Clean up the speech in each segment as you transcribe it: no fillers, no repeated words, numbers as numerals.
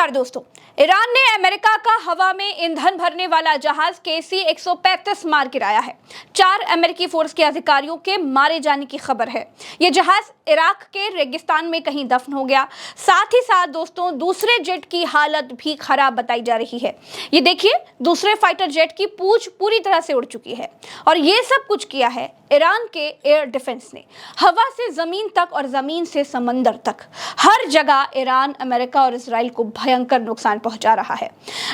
नमस्कार दोस्तों। ईरान ने अमेरिका का हवा में ईंधन भरने वाला जहाज KC-135 मार गिराया है। 4 अमेरिकी फोर्स के अधिकारियों के मारे जाने की खबर है। यह जहाज इराक के रेगिस्तान में कहीं दफन हो गया। साथ ही साथ दोस्तों दूसरे जेट की हालत भी खराब बताई जा रही है। ये देखिए, दूसरे फाइटर जेट की पूंछ पूरी तरह से उड़ चुकी है और ये सब कुछ किया है ईरान के एयर डिफेंस ने। हवा से जमीन तक और जमीन से समंदर तक हर जगह ईरान अमेरिका और इजराइल को भयंकर नुकसान पहुंचा रहा है।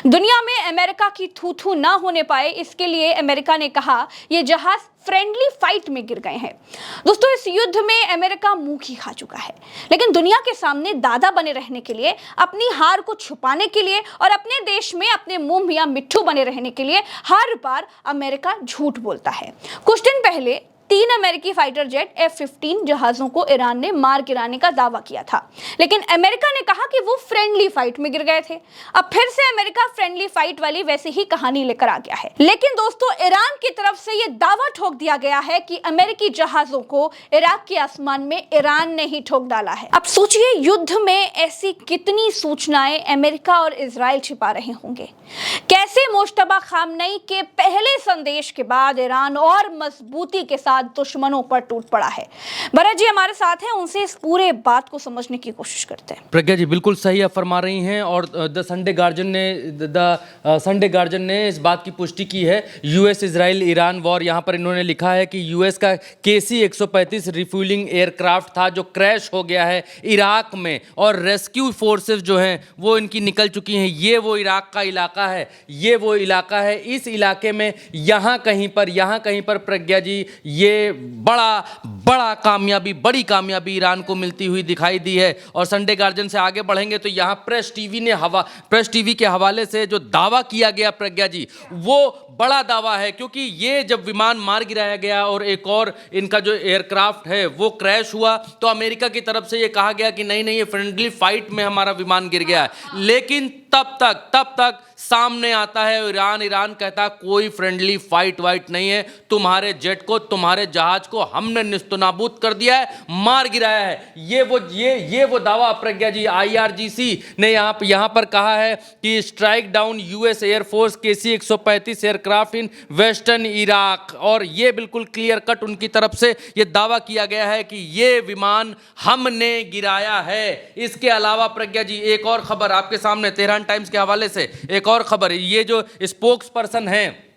दुनिया में अमेरिका की थू थू ना होने पाए, इसके लिए अमेरिका ने कहा ये जहाज फ्रेंडली फाइट में गिर गए हैं। दोस्तों, इस युद्ध में अमेरिका मुंह की खा चुका है, लेकिन दुनिया के सामने दादा बने रहने के लिए, अपनी हार को छुपाने के लिए और अपने देश में अपने मुंह मियां मिट्ठू बने रहने के लिए हर बार अमेरिका झूठ बोलता है। कुछ दिन पहले 3 अमेरिकी फाइटर जेट F-15 जहाजों को ईरान ने मार गिराने का दावा किया था, लेकिन अमेरिका ने कहा कि वो फ्रेंडली फाइट में गिर गए थे। अब फिर से अमेरिका फ्रेंडली फाइट वाली वैसी ही कहानी लेकर आ गया है, लेकिन दोस्तों ईरान की तरफ से ये दावा ठोक दिया गया है कि अमेरिकी जहाजों को इराक के आसमान में ईरान ने ही ठोक डाला है। अब सोचिए, युद्ध में ऐसी कितनी सूचनाएं अमेरिका और इजराइल छिपा रहे होंगे। कैसे मुश्तबा खामनेई के पहले संदेश के बाद ईरान और मजबूती के साथ दुश्मनों पर टूट पड़ा है। भरत जी हमारे साथ हैं, उनसे इस पूरे बात को समझने की कोशिश करते हैं। प्रज्ञा जी बिल्कुल सही आप फरमा रही हैं और द संडे गार्जियन ने इस बात की पुष्टि की है। यूएस इजराइल ईरान वॉर, यहाँ पर इन्होंने लिखा है कि यूएस का KC-135 रिफ्यूलिंग एयरक्राफ्ट था जो क्रैश हो गया है इराक में, और रेस्क्यू फोर्सेस जो हैं वो इनकी निकल चुकी हैं। ये वो इराक का इलाका है, ये वो इलाका है। इस इलाके में यहाँ कहीं पर प्रज्ञा जी ये बड़ी कामयाबी ईरान को मिलती हुई दिखाई दी है। और संडे गार्जियन से आगे बढ़ेंगे तो यहाँ प्रेस टीवी के हवाले से जो दावा किया गया प्रज्ञा जी, वो बड़ा दावा है, क्योंकि ये जब विमान मार गिराया गया और एक और इनका जो एयरक्राफ्ट है वो क्रैश हुआ, तो अमेरिका की तरफ से ये कहा गया कि नहीं ये फ्रेंडली फाइट में हमारा विमान गिर गया है। लेकिन तब तक सामने आता है ईरान कहता कोई फ्रेंडली फाइट वाइट नहीं है, तुम्हारे जेट को, तुम्हारे जहाज को हमने निस्तनाबूद कर दिया है, मार गिराया है। ये वो दावा प्रज्ञा जी IRGC ने यहाँ पर कहा है कि strike down US air force KC-135 aircraft इन वेस्टर्न इराक, और ये बिल्कुल क्लियर कट उनकी तरफ से ये दावा किया गया है कि ये विमान हमने गिराया है। इसके अलावा प्रज्ञा जी एक और खबर आपके सामने, तेहरान टाइम्स के हवाले से एक और खबर, ये जो स्पोक्स पर्सन हैं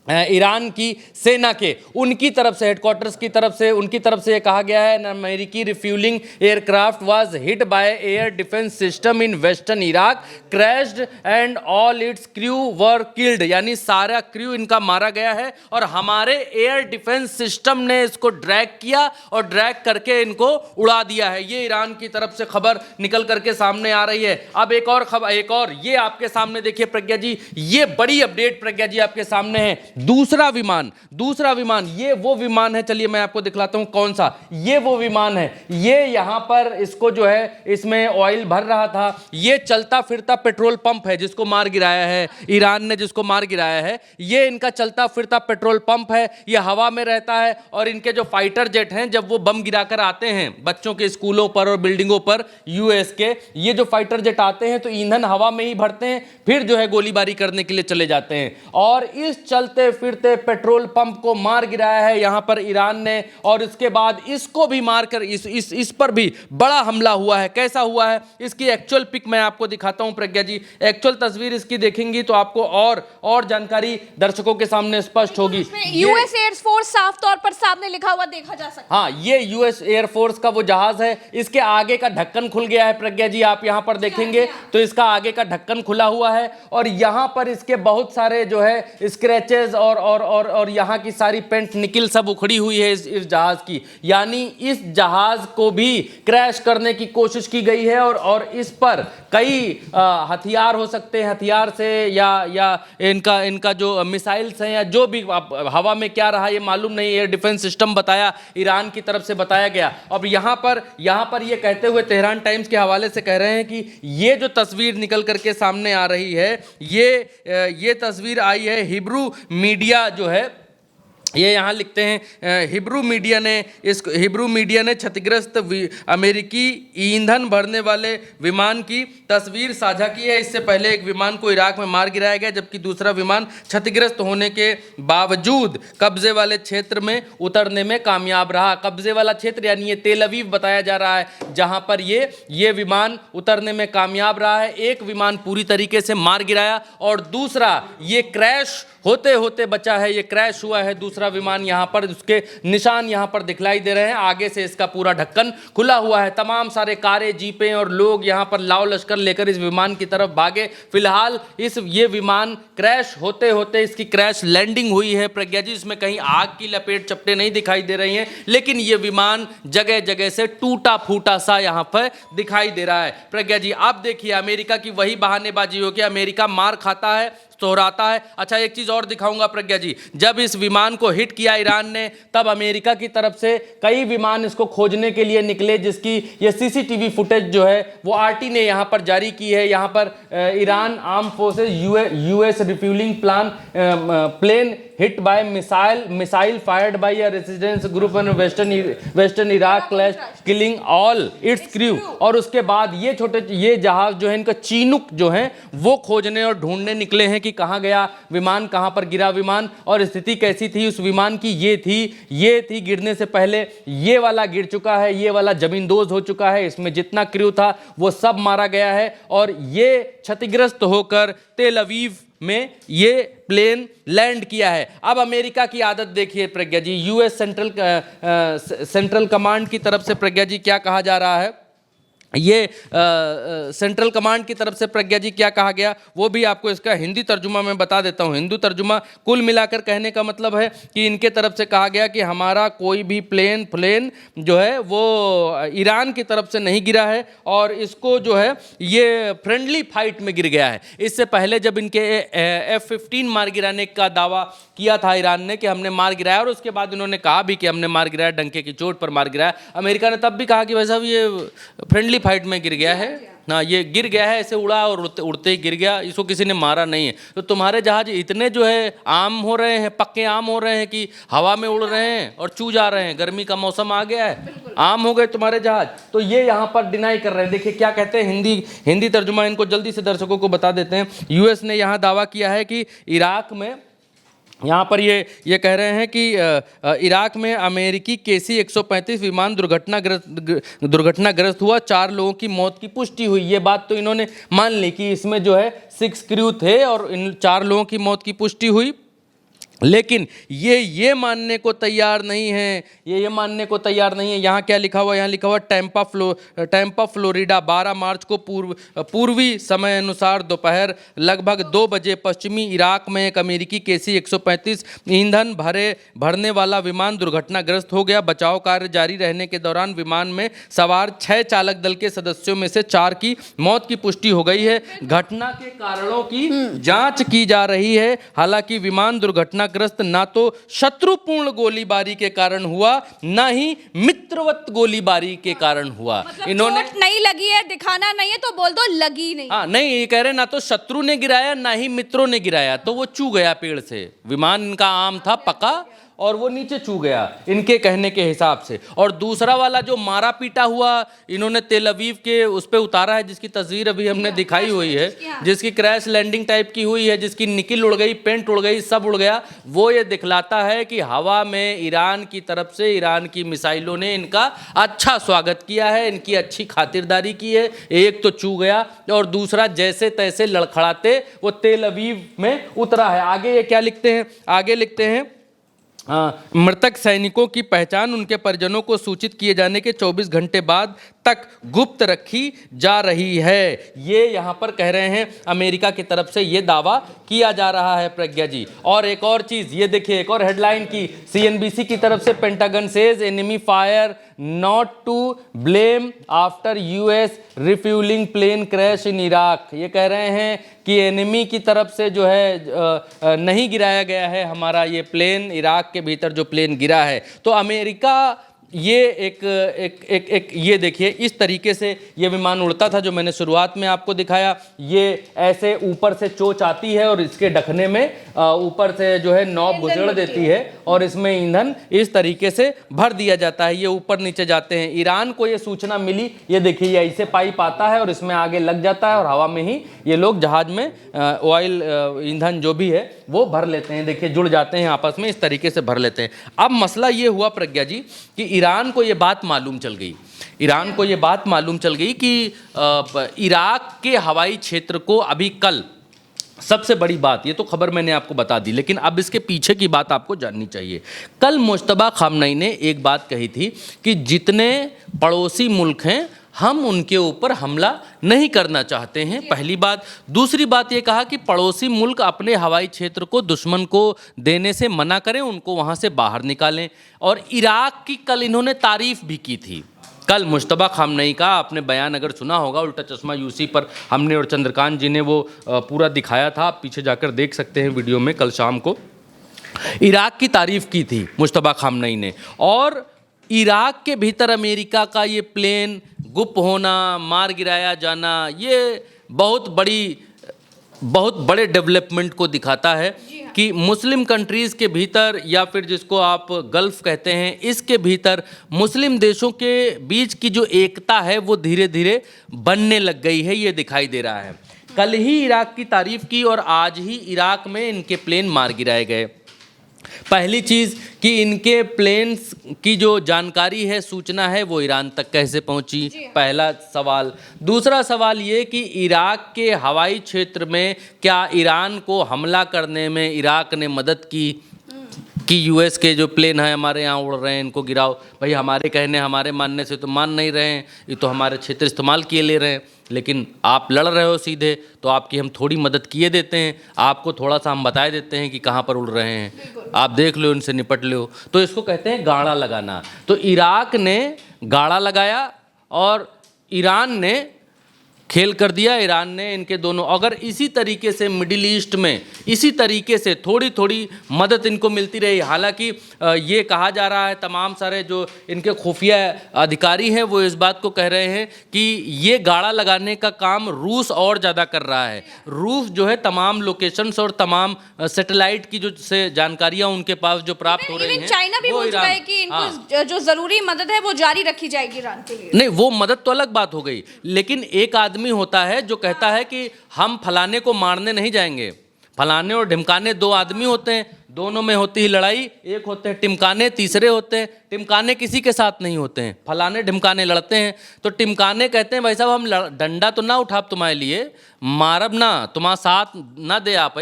ईरान की सेना के, उनकी तरफ से, हेडक्वार्टर्स की तरफ से, उनकी तरफ से ये कहा गया है अमेरिकी refuelling aircraft was hit by air defence system in western Iraq, crashed and all its crew were killed, यानी सारा क्रू इनका मारा गया है और हमारे एयर डिफेंस सिस्टम ने इसको ड्रैग किया और ड्रैग करके इनको उड़ा दिया है। ये ईरान की तरफ से खबर निकल करके सामने आ रही है। अब एक और खबर, ये आपके सामने देखिए प्रज्ञा जी, ये बड़ी अपडेट प्रज्ञा जी आपके सामने है। दूसरा विमान, ये वो विमान है, चलिए मैं आपको दिखलाता हूं कौन सा। ये वो विमान है, ये यहां पर इसको जो है इसमें ऑयल भर रहा था। ये चलता फिरता पेट्रोल पंप है जिसको मार गिराया है ईरान ने, जिसको मार गिराया है। ये इनका चलता फिरता पेट्रोल पंप है, ये हवा में रहता है। और इनके जो फाइटर जेट हैं, जब वो बम गिराकर आते हैं बच्चों के स्कूलों पर और बिल्डिंगों पर US के, ये जो फाइटर जेट आते हैं तो ईंधन हवा में ही भरते हैं, फिर जो है गोलीबारी करने के लिए चले जाते हैं। और इस चलते फिरते पेट्रोल पंप को मार गिराया है यहां पर ईरान ने, और इसके बाद इसको भी मारकर इस पर भी बड़ा हमला हुआ है। कैसा हुआ है, इसकी एक्चुअल पिक मैं आपको दिखाता हूं प्रज्ञा जी। एक्चुअल तस्वीर इसकी देखेंगी तो आपको और जानकारी दर्शकों के सामने स्पष्ट होगी। US एयरफोर्स साफ तौर पर सामने लिखा हुआ देखा जा सकता है। हाँ, ये US एयरफोर्स का वो जहाज है। इसके आगे का ढक्कन खुल गया है प्रज्ञा जी, आप यहां पर देखेंगे तो इसका आगे का ढक्कन खुला हुआ है और यहां पर इसके बहुत सारे जो है स्क्रैचेस और यहाँ की सारी पेंट निकल सब उखड़ी हुई है इस जहाज की। यानी इस जहाज को भी क्रैश करने की कोशिश की गई है और इस पर कई हथियार हो सकते हैं, हथियार से या इनका जो मिसाइल्स हैं या जो भी हवा में क्या रहा ये मालूम नहीं। एयर डिफेंस सिस्टम बताया, ईरान की तरफ से बताया गया। अब यहाँ पर ये कहते हुए तेहरान टाइम्स के हवाले से कह रहे हैं कि ये जो तस्वीर निकल करके सामने आ रही है, ये तस्वीर आई है हिब्रू मीडिया जो है ये यहाँ लिखते हैं हिब्रू मीडिया ने क्षतिग्रस्त अमेरिकी ईंधन भरने वाले विमान की तस्वीर साझा की है। इससे पहले एक विमान को इराक में मार गिराया गया, जबकि दूसरा विमान क्षतिग्रस्त होने के बावजूद कब्जे वाले क्षेत्र में उतरने में कामयाब रहा। कब्जे वाला क्षेत्र यानी ये तेल अवीव बताया जा रहा है, जहाँ पर ये विमान उतरने में कामयाब रहा है। एक विमान पूरी तरीके से मार गिराया और दूसरा ये क्रैश होते होते बचा है, ये क्रैश हुआ है दूसरा विमान। यहाँ पर उसके निशान यहाँ पर दिखलाई दे रहे हैं, आगे से इसका पूरा ढक्कन खुला हुआ है। तमाम सारे कारें, जीपें और लोग यहाँ पर लाव लश्कर लेकर इस विमान की तरफ भागे। फिलहाल ये विमान क्रैश होते होते इसकी क्रैश लैंडिंग हुई है प्रज्ञा जी। इसमें कहीं आग की लपेट चपटे नहीं दिखाई दे रही हैं, लेकिन ये विमान जगह जगह से टूटा फूटा सा यहाँ पर दिखाई दे रहा है प्रज्ञा जी। आप देखिए अमेरिका की वही बहानेबाजी हो कि अमेरिका मार खाता है, दोहराता है। अच्छा, एक चीज और दिखाऊंगा प्रज्ञा जी, जब इस विमान को हिट किया ईरान ने, तब अमेरिका की तरफ से कई विमान इसको खोजने के लिए निकले, जिसकी ये सीसीटीवी फुटेज जो है वो आरटी ने यहाँ पर जारी की है। यहाँ पर Iran arm forces US refuelling plane hit by missile fired by a resistance group in western Iraq clash killing all its crew. और उसके बाद ये जहाज जो है, इनका चीनुक जो है वो खोजने और ढूंढने निकले हैं कि कहाँ गया विमान, कहाँ पर गिरा विमान और स्थिति कैसी थी उस विमान की। ये थी गिरने से पहले ये वाला गिर चुका है, ये वाला जमींदोज हो चुका है, इसमें जितना क्रू था वो सब मारा गया है और ये क्षतिग्रस्त होकर तेल अवीव में ये प्लेन लैंड किया है। अब अमेरिका की आदत देखिए प्रज्ञा जी, यूएस सेंट्रल कमांड की तरफ से प्रज्ञा जी क्या कहा जा रहा है, ये सेंट्रल कमांड की तरफ से प्रज्ञा जी क्या कहा गया वो भी आपको इसका हिंदी तर्जुमा मैं बता देता हूँ। हिंदी तर्जुमा कुल मिलाकर कहने का मतलब है कि इनके तरफ से कहा गया कि हमारा कोई भी प्लेन जो है वो ईरान की तरफ से नहीं गिरा है और इसको जो है ये फ्रेंडली फाइट में गिर गया है। इससे पहले जब इनके F-15 मार गिराने का दावा किया था ईरान ने कि हमने मार गिराया, और उसके बाद इन्होंने कहा भी कि हमने मार गिराया, डंके की चोट पर मार गिराया, अमेरिका ने तब भी कहा कि भाई साहब ये फ्रेंडली फाइट में गिर गया है ना, ये गिर गया है, ऐसे उड़ा और उड़ते ही गिर गया, इसको किसी ने मारा नहीं है। तो तुम्हारे जहाज इतने जो है आम हो रहे हैं, पक्के आम हो रहे हैं कि हवा में उड़ रहे हैं और चू जा रहे हैं। गर्मी का मौसम आ गया है, आम हो गए तुम्हारे जहाज। तो ये यहाँ पर डिनाई कर रहे हैं। देखिए क्या कहते हैं, हिंदी तर्जुमा इनको जल्दी से दर्शकों को बता देते हैं। यूएस ने यहाँ दावा किया है कि इराक में, यहाँ पर ये कह रहे हैं कि इराक में अमेरिकी KC-135 विमान दुर्घटनाग्रस्त हुआ, 4 लोगों की मौत की पुष्टि हुई। ये बात तो इन्होंने मान ली कि इसमें जो है 6 क्रू थे और इन 4 लोगों की मौत की पुष्टि हुई, लेकिन ये मानने को तैयार नहीं है, ये मानने को तैयार नहीं है। यहाँ क्या लिखा हुआ, यहाँ लिखा हुआ टैंपा फ्लोरिडा 12 मार्च को पूर्वी समय अनुसार दोपहर लगभग 2 बजे पश्चिमी इराक में एक अमेरिकी KC-135 ईंधन भरने वाला विमान दुर्घटनाग्रस्त हो गया। बचाव कार्य जारी रहने के दौरान विमान में सवार 6 चालक दल के सदस्यों में से 4 की मौत की पुष्टि हो गई है। घटना के कारणों की जांच की जा रही है। हालांकि विमान दुर्घटनाग्रस्त ना तो शत्रुपूर्ण गोलीबारी के कारण हुआ, ना ही मित्रवत गोलीबारी के कारण हुआ। मतलब इन्होंने चोट नहीं लगी है, दिखाना नहीं है तो बोल दो लगी नहीं। हाँ नहीं, ये कह रहे ना तो शत्रु ने गिराया ना ही मित्रों ने गिराया, तो वो चू गया पेड़ से। विमान इनका आम था, पका, और वो नीचे चू गया इनके कहने के हिसाब से। और दूसरा वाला जो मारा पीटा हुआ इन्होंने तेल अवीव के उस पर उतारा है, जिसकी तस्वीर अभी हमने दिखाई हुई है, जिसकी क्रैश लैंडिंग टाइप की हुई है, जिसकी निकिल उड़ गई, पेंट उड़ गई, सब उड़ गया। वो ये दिखलाता है कि हवा में ईरान की तरफ से, ईरान की मिसाइलों ने इनका अच्छा स्वागत किया है, इनकी अच्छी खातिरदारी की है। एक तो चू गया और दूसरा जैसे तैसे लड़खड़ाते वो तेल अवीव में उतरा है। आगे ये क्या लिखते हैं, आगे लिखते हैं मृतक सैनिकों की पहचान उनके परिजनों को सूचित किए जाने के 24 घंटे बाद तक गुप्त रखी जा रही है। ये यहाँ पर कह रहे हैं अमेरिका की तरफ से ये दावा किया जा रहा है प्रज्ञा जी। और एक और चीज़ ये देखिए, एक और हेडलाइन की CNBC की तरफ से, Pentagon says enemy fire not to blame after US refuelling plane crash in Iraq. ये कह रहे हैं कि एनिमी की तरफ से जो है नहीं गिराया गया है हमारा ये प्लेन, इराक के भीतर जो प्लेन गिरा है। तो अमेरिका ये एक ये देखिए, इस तरीके से ये विमान उड़ता था जो मैंने शुरुआत में आपको दिखाया। ये ऐसे ऊपर से चोंच आती है और इसके ढकने में ऊपर से जो है नॉब घुसेड़ देती है और इसमें ईंधन इस तरीके से भर दिया जाता है। ये ऊपर नीचे जाते हैं। ईरान को ये सूचना मिली, ये देखिए ये ऐसे पाइप आता है और इसमें आगे लग जाता है और हवा में ही ये लोग जहाज में ऑयल ईंधन जो भी है वो भर लेते हैं। देखिए जुड़ जाते हैं आपस में, इस तरीके से भर लेते हैं। अब मसला ये हुआ प्रज्ञा जी कि ईरान को ये बात मालूम चल गई, ईरान को ये बात मालूम चल गई कि इराक के हवाई क्षेत्र को अभी कल, सबसे बड़ी बात, ये तो खबर मैंने आपको बता दी, लेकिन अब इसके पीछे की बात आपको जाननी चाहिए। कल मुश्तबा खामनई ने एक बात कही थी कि जितने पड़ोसी मुल्क हैं हम उनके ऊपर हमला नहीं करना चाहते हैं, पहली बात। दूसरी बात ये कहा कि पड़ोसी मुल्क अपने हवाई क्षेत्र को दुश्मन को देने से मना करें, उनको वहाँ से बाहर निकालें। और इराक की कल इन्होंने तारीफ भी की थी। कल मुश्तबा खामनई का आपने बयान अगर सुना होगा, उल्टा चश्मा यूसी पर हमने और चंद्रकांत जी ने वो पूरा दिखाया था, आप पीछे जाकर देख सकते हैं वीडियो में। कल शाम को इराक की तारीफ की थी मुश्तबा खामनई ने। और इराक के भीतर अमेरिका का ये प्लेन गुप्त होना, मार गिराया जाना, ये बहुत बड़े डेवलपमेंट को दिखाता है कि मुस्लिम कंट्रीज़ के भीतर, या फिर जिसको आप गल्फ़ कहते हैं, इसके भीतर मुस्लिम देशों के बीच की जो एकता है वो धीरे धीरे बनने लग गई है, ये दिखाई दे रहा है। कल ही इराक की तारीफ़ की और आज ही इराक में इनके प्लेन मार गिराए गए। पहली चीज़ कि इनके प्लेन्स की जो जानकारी है, सूचना है, वो ईरान तक कैसे पहुंची, पहला सवाल। दूसरा सवाल ये कि इराक के हवाई क्षेत्र में क्या ईरान को हमला करने में इराक ने मदद की कि यूएस के जो प्लेन हैं हमारे यहाँ उड़ रहे हैं, इनको गिराओ। भाई हमारे कहने, हमारे मानने से तो मान नहीं रहे हैं, ये तो हमारे क्षेत्र इस्तेमाल किए ले रहे हैं। लेकिन आप लड़ रहे हो सीधे, तो आपकी हम थोड़ी मदद किए देते हैं, आपको थोड़ा सा हम बताए देते हैं कि कहाँ पर उड़ रहे हैं, आप देख लो, इनसे निपट लो। तो इसको कहते हैं गाड़ा लगाना। तो इराक ने गाड़ा लगाया और ईरान ने खेल कर दिया। ईरान ने इनके दोनों, अगर इसी तरीके से मिडिल ईस्ट में इसी तरीके से थोड़ी थोड़ी मदद इनको मिलती रही, हालांकि ये कहा जा रहा है, तमाम सारे जो इनके खुफिया अधिकारी हैं वो इस बात को कह रहे हैं कि ये गाड़ा लगाने का काम रूस और ज़्यादा कर रहा है। रूस जो है तमाम लोकेशंस और तमाम सैटेलाइट की जो से जानकारियाँ उनके पास जो प्राप्त हो रही हैं, चाइना भी बोल चुका है कि इनको जो ज़रूरी मदद है वो जारी रखी जाएगी ईरान के लिए। नहीं, वो मदद तो अलग बात हो गई, लेकिन एक आदमी होता है जो कहता है कि हम फलाने को मारने नहीं जाएंगे। फलाने और ढिमकाने दो आदमी होते हैं, दोनों में होती है लड़ाई। एक होते हैं टिमकाने, तीसरे होते हैं टिमकाने, किसी के साथ नहीं होते हैं। फलाने ढिमकाने लड़ते हैं तो टिमकाने कहते हैं भाई साहब हम डंडा तो ना उठा तुम्हारे लिए, मारब ना, तुम्हारा साथ ना दे आप,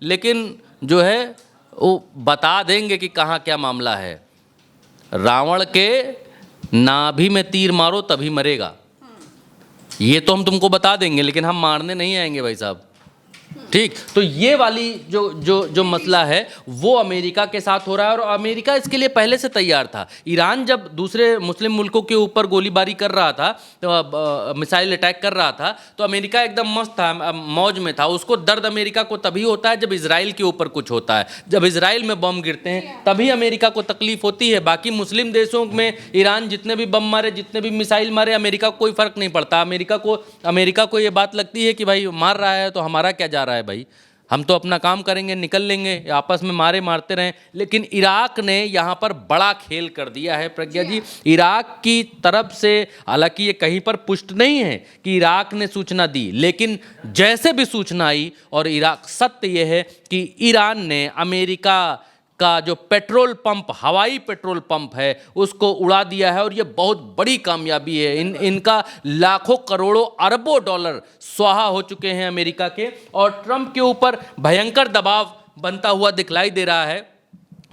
लेकिन जो है वो बता देंगे कि कहाँ क्या मामला है। रावण के नाभि में तीर मारो तभी मरेगा, ये तो हम तुमको बता देंगे, लेकिन हम मारने नहीं आएंगे भाई साहब। ठीक, तो ये वाली जो मसला है वो अमेरिका के साथ हो रहा है और अमेरिका इसके लिए पहले से तैयार था। ईरान जब दूसरे मुस्लिम मुल्कों के ऊपर गोलीबारी कर रहा था, तो मिसाइल अटैक कर रहा था, तो अमेरिका एकदम मस्त था, मौज में था। उसको दर्द अमेरिका को तभी होता है जब इजराइल के ऊपर कुछ होता है, जब इजराइल में बम गिरते हैं तभी अमेरिका को तकलीफ होती है। बाकी मुस्लिम देशों में ईरान जितने भी बम मारे, जितने भी मिसाइल मारे, अमेरिका को कोई फ़र्क नहीं पड़ता। अमेरिका को ये बात लगती है कि भाई मार रहा है तो हमारा क्या जा रहा है भाई, हम तो अपना काम करेंगे, निकल लेंगे, आपस में मारते रहें। लेकिन इराक ने यहाँ पर बड़ा खेल कर दिया है प्रज्ञा जी। इराक की तरफ से, हालांकि ये कहीं पर पुष्ट नहीं है कि इराक ने सूचना दी, लेकिन जैसे भी सूचना आई, और इराक, सत्य ये है कि ईरान ने अमेरिका का जो पेट्रोल पंप, हवाई पेट्रोल पंप है, उसको उड़ा दिया है। और ये बहुत बड़ी कामयाबी है। इनका लाखों करोड़ों अरबों डॉलर स्वाहा हो चुके हैं अमेरिका के, और ट्रंप के ऊपर भयंकर दबाव बनता हुआ दिखलाई दे रहा है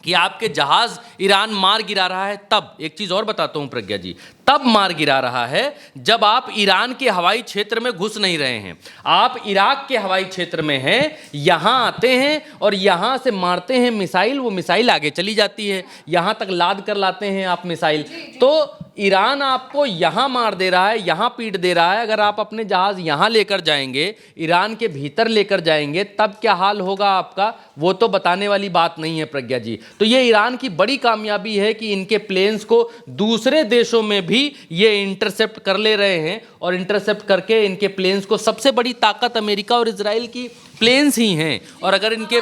कि आपके जहाज ईरान मार गिरा रहा है। तब एक चीज़ और बताता हूं प्रज्ञा जी, तब मार गिरा रहा है जब आप ईरान के हवाई क्षेत्र में घुस नहीं रहे हैं, आप इराक के हवाई क्षेत्र में हैं, यहां आते हैं और यहां से मारते हैं मिसाइल, वो मिसाइल आगे चली जाती है, यहां तक लाद कर लाते हैं आप मिसाइल। तो ईरान आपको यहां मार दे रहा है, यहां पीट दे रहा है, अगर आप अपने जहाज यहां लेकर जाएंगे, ईरान के भीतर लेकर जाएंगे, तब क्या हाल होगा आपका, वो तो बताने वाली बात नहीं है प्रज्ञा जी। तो ये ईरान की बड़ी कामयाबी है कि इनके प्लेन्स को दूसरे देशों में भी ये इंटरसेप्ट कर ले रहे हैं, और इंटरसेप्ट करके इनके प्लेन्स को, सबसे बड़ी ताकत अमेरिका और इजराइल की प्लेन्स ही हैं, और अगर इनके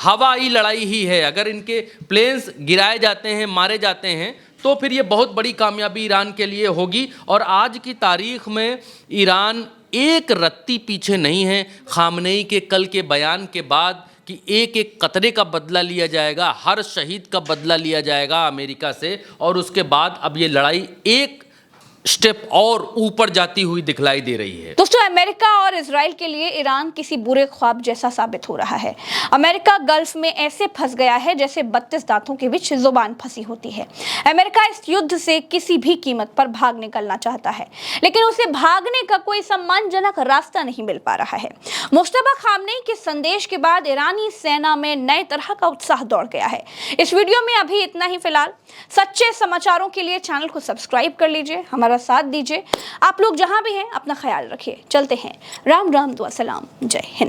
हवाई लड़ाई ही है, अगर इनके प्लेन्स गिराए जाते हैं, मारे जाते हैं, तो फिर ये बहुत बड़ी कामयाबी ईरान के लिए होगी। और आज की तारीख में ईरान एक रत्ती पीछे नहीं है खामनेई के कल के बयान के बाद कि एक एक कतरे का बदला लिया जाएगा, हर शहीद का बदला लिया जाएगा अमेरिका से, और उसके बाद अब ये लड़ाई एक स्टेप और ऊपर जाती हुई दिखलाई दे रही है। दोस्तों, अमेरिका और इजराइल के लिए ईरान किसी बुरे ख्वाब जैसा साबित हो रहा है। अमेरिका गल्फ में ऐसे फंस गया है जैसे 32 दांतों के बीच जुबान फंसी होती है। अमेरिका इस युद्ध से किसी भी कीमत पर भाग निकलना चाहता है, लेकिन उसे भागने का कोई सम्मानजनक रास्ता नहीं मिल पा रहा है। मुश्तबा खामनेई के संदेश के बाद ईरानी सेना में नए तरह का उत्साह दौड़ गया है। इस वीडियो में अभी इतना ही। फिलहाल सच्चे समाचारों के लिए चैनल को सब्सक्राइब कर लीजिए, हमारा साथ दीजिए। आप लोग जहां भी हैं अपना ख्याल रखिए। चलते हैं। राम राम दुआ सलाम, जय हिंद।